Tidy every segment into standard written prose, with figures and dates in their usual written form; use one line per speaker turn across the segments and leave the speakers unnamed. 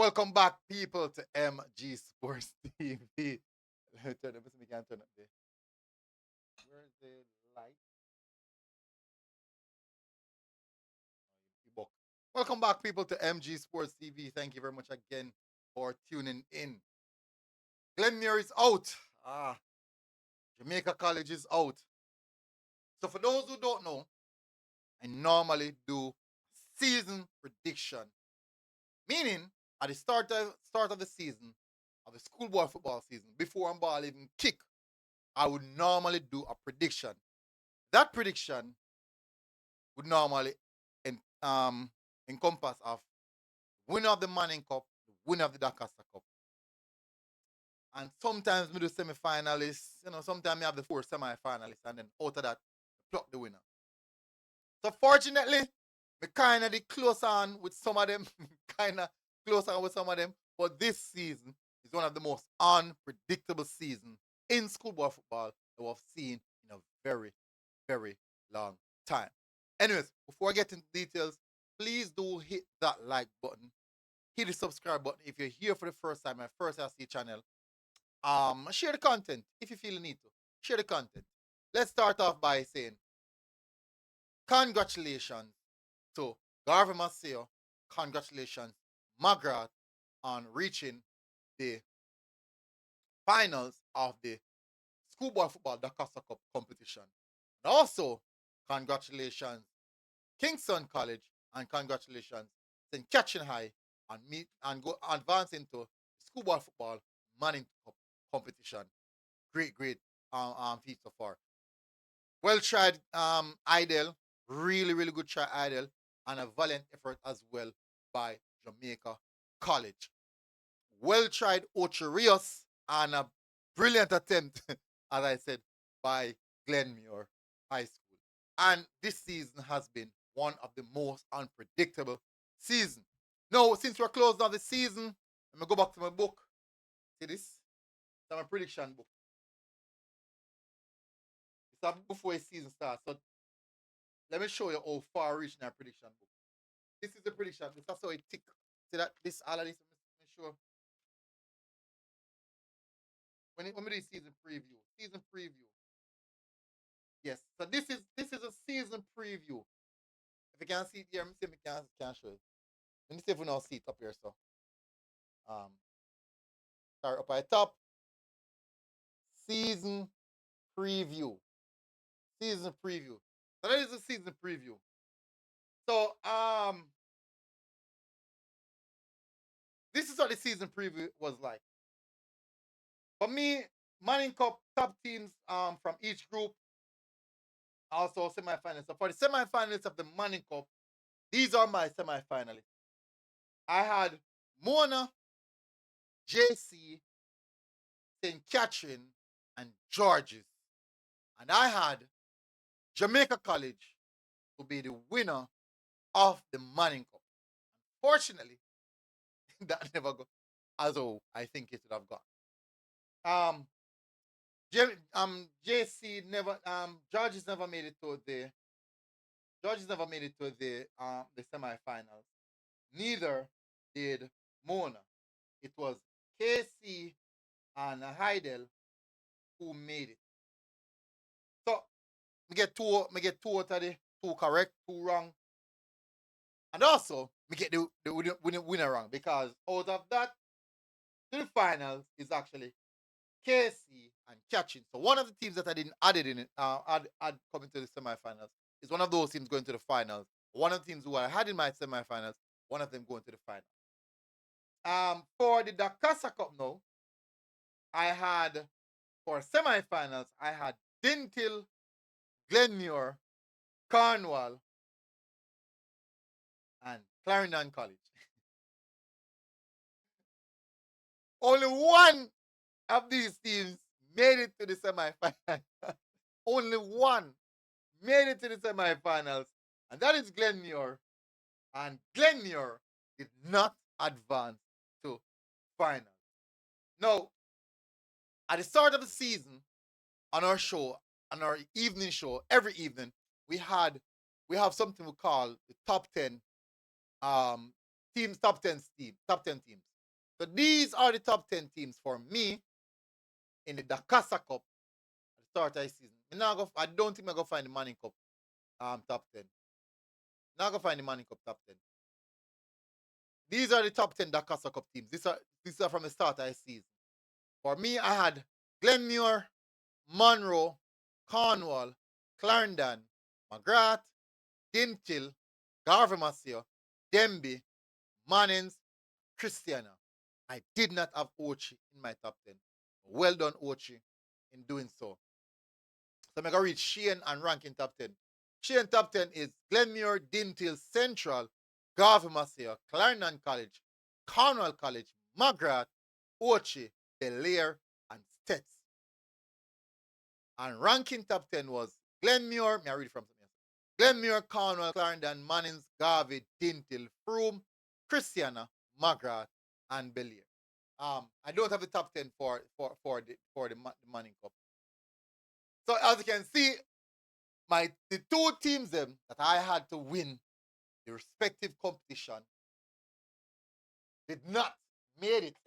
welcome back, people, to MG Sports TV. Let me turn up. We can turn up there. Where's the light? Book. Welcome back, people, to MG Sports TV. Thank you very much again for tuning in. GLENMUIR is out. Jamaica College is out. So, for those who don't know, I normally do season prediction, meaning at the start of the season, of the schoolboy football season, before a ball even kick, I would normally do a prediction. That prediction would normally en- um, encompass of winner of the Manning Cup, the winner of the Dakasa Cup. And sometimes we do semi-finalists, sometimes we have the four semi-finalists, and then out of that, pluck the winner. So fortunately, we kind of close on with some of them, kind of close on with some of them. But this season is one of the most unpredictable seasons in schoolboy football that we've seen in a very, very long time. Anyways, before I get into details, please do hit that like button. Hit the subscribe button if you're here for the first time, my first LC channel. Share the content if you feel the need to. Share the content. Let's start off by saying congratulations to Garvey Maceo. Congratulations, Magrat, on reaching the finals of the schoolboy football Dakasa Cup competition. And also, congratulations, Kingston College, and congratulations, St. Catherine High, and go advancing to schoolboy football Manning Cup competition. Great feat so far. Well tried, Idle. Really good try, Idle, and a valiant effort as well by Jamaica College. Well tried, Ocho Rios, and a brilliant attempt, as I said, by GLENMUIR High School. And this season has been one of the most unpredictable seasons. Now, since we're closing out the season, I'm going to go back to my book. See this? It's my prediction book. It's a book before the season starts. So let me show you how far reaching our prediction book. This is the prediction. This is how it tick. See that? This all of this. Let me show. When we do season preview. Season preview. Yes. So this is a season preview. If you can see it here, let me see if I can show it. Let me see if we now see it up here. So start up at the top. Season preview. Season preview. So that is a season preview. So this is what the season preview was like. For me, Manning Cup top teams from each group, also semifinalists. So for the semifinalists of the Manning Cup, these are my semifinalists. I had Mona, JC, St. Catherine, and Georges. And I had Jamaica College to be the winner of the Manning Cup. Fortunately, that never got as I think it would have gone. JC never Georges never made it to the semifinals. Neither did Mona. It was KC and Heidel who made it. So we get two out of the two correct, two wrong. And also we get the winner wrong because out of that, the finals is actually KC and Catching. So one of the teams that I didn't add it in it, add coming to the semifinals is one of those teams going to the finals. One of the teams who I had in my semifinals, one of them going to the final. For the Dakasa Cup now, I had for semifinals, I had Dintil, GLENMUIR, Cornwall, and Clarendon College. Only one of these teams made it to the semifinals. Only one made it to the semifinals, and that is GLENMUIR. And GLENMUIR did not advance to finals. Now, at the start of the season, on our show, on our evening show, every evening, we have something we call the top 10 teams, top 10 teams. So these are the top 10 teams for me in the Dakasa Cup at the start of the season. I don't think I'm going to find the Manning Cup top 10. Not going to find the Manning Cup top 10. These are the top 10 Dakasa Cup teams. These are from the start of the season. For me, I had Glenmuir, Monroe, Cornwall, Clarendon, McGrath, Dintil, Garvey Maceo, Demby, Mannings, Christiana. I did not have Ochi in my top 10. Well done, Ochi, in doing so. So I'm going to read Shane and ranking top 10. Shane top 10 is Glenmuir, Dintil, Central, Garvey Maceo, Clarendon College, Cornwall College, McGrath, Ochi, Belair, and Stets. And ranking top 10 was Glenmuir, may I read it from something else? Glenmuir, Cornwall, Clarendon, Mannings, Garvey, Dintil, Froome, Christiana, McGrath, and Belair. I don't have the top 10 for the Manning Cup. So as you can see, the two teams that I had to win the respective competition did not made it.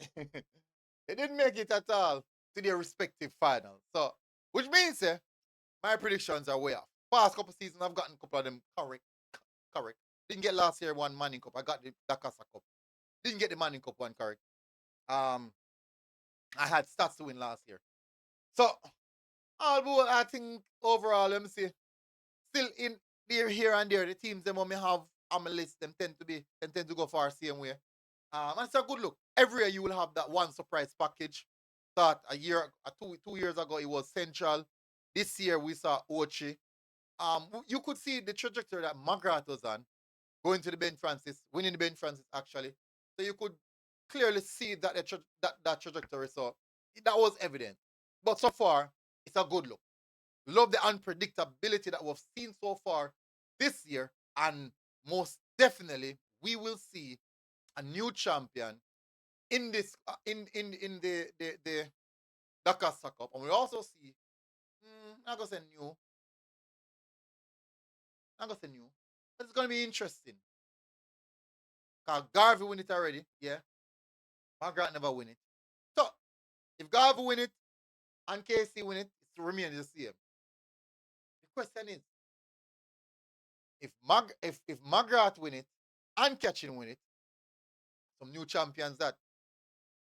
They didn't make it at all to their respective finals. So, which means my predictions are way off. Past couple seasons, I've gotten a couple of them correct. Correct. Didn't get last year one Manning Cup. I got the Dakasa Cup. Didn't get the Manning Cup one correct. I had stats to win last year. So, although I think overall, let me see, still in there, here and there, the teams them when me have on my list, them tend to go far same way. And it's a good look. Every year you will have that one surprise package. That two years ago it was Central. This year we saw Ochi. You could see the trajectory that McGrath was on, going to the Ben Francis, winning the Ben Francis actually. So you could clearly see that trajectory. So that was evident. But so far, it's a good look. Love the unpredictability that we've seen so far this year, and most definitely we will see a new champion in this in the Dakasa Cup, and we also see I'm gonna say new, but it's gonna be interesting. Cause Garvey win it already, yeah. Margaret never win it. So if Garvey win it and KC win it, it's to remain the same. The question is, if Margaret win it and Catching win it, some new champions that,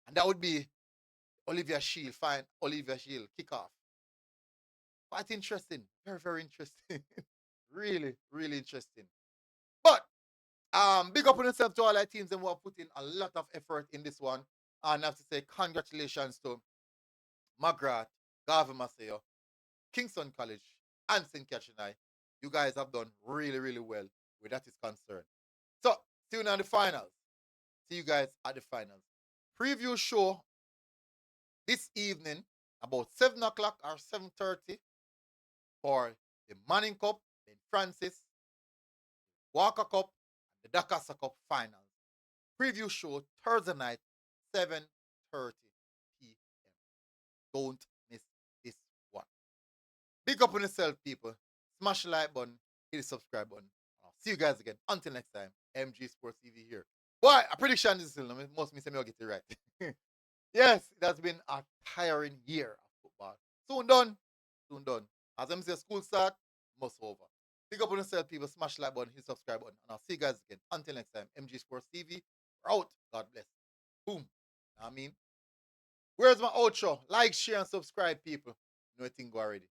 and that would be Olivia Shield, fine, Olivia Shield, kick off. Quite interesting. Very, very interesting. Really, really interesting. But big up on yourself to all our teams and who are putting a lot of effort in this one. And I have to say congratulations to McGrath, Garvey Maceo, Kingston College, and St. Catchinai. You guys have done really, really well where that is concerned. So, see you now in the finals. See you guys at the finals. Preview show this evening about 7 o'clock or 7:30 for the Manning Cup, then Francis, Walker Cup, and the Dakasa Cup finals. Preview show Thursday night, 7:30 p.m. Don't miss this one. Big up on yourself, people. Smash the like button, hit the subscribe button. I'll see you guys again. Until next time, MG Sports TV here. Boy, a prediction is still, most me say me I'll get it right. Yes, it has been a tiring year of football. Soon done. Soon done. As I'm saying, school start, must over. Big up on yourself, people. Smash the like button, hit the subscribe button. And I'll see you guys again. Until next time, MG Sports TV. We're out. God bless. Boom. Know what I mean? Where's my outro? Like, share, and subscribe, people. You know what I think already.